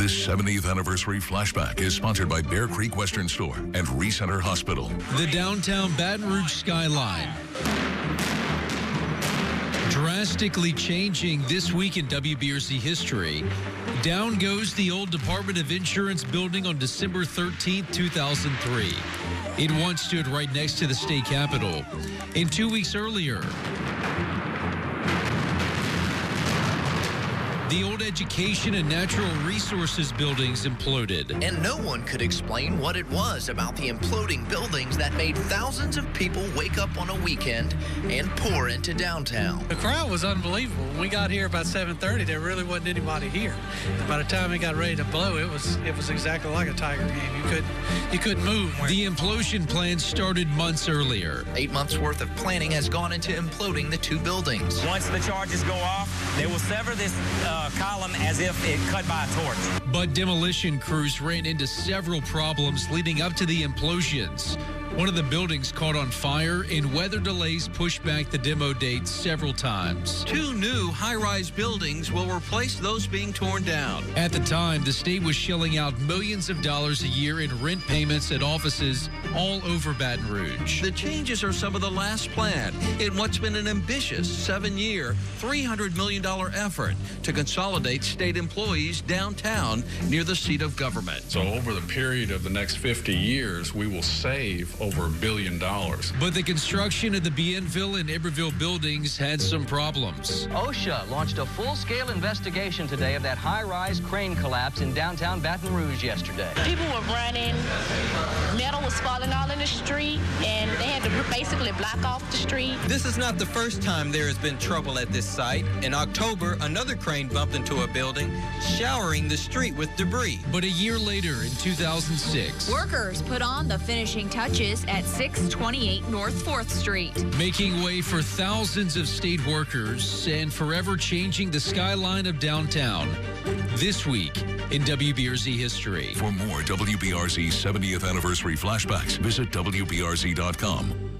This 70th anniversary flashback is sponsored by Bear Creek Western Store and Recenter Hospital. The downtown Baton Rouge skyline drastically changing this week in WBRZ history. Down goes the old Department of Insurance building on December 13, 2003. It once stood right next to the state capitol. And 2 weeks earlier, the old Education and Natural Resources buildings imploded. And no one could explain what it was about the imploding buildings that made thousands of people wake up on a weekend and pour into downtown. The crowd was unbelievable. When we got here about 7:30, there really wasn't anybody here. By the time it got ready to blow, it was exactly like a Tiger game. You couldn't move. The implosion plan started months earlier. 8 months worth of planning has gone into imploding the two buildings. Once the charges go off, they will sever this column as if it cut by a torch. But demolition crews ran into several problems leading up to the implosions. One of the buildings caught on fire, and weather delays pushed back the demo date several times. 2 new high-rise buildings will replace those being torn down. At the time, the state was shelling out millions of dollars a year in rent payments at offices all over Baton Rouge. The changes are some of the last plan in what's been an ambitious 7-year, $300 million effort to consolidate state employees downtown near the seat of government. So over the period of the next 50 years, we will save over $1 billion. But the construction of the Bienville and Iberville buildings had some problems. OSHA launched a full-scale investigation today of that high-rise crane collapse in downtown Baton Rouge yesterday. People were running, metal was falling all in the street, and they had to basically block off the street. This is not the first time there has been trouble at this site. In October, another crane bumped into a building, showering the street with debris. But a year later, in 2006, workers put on the finishing touches at 628 North 4th Street, making way for thousands of state workers and forever changing the skyline of downtown. This week in WBRZ history. For more WBRZ 70th anniversary flashbacks, visit WBRZ.com.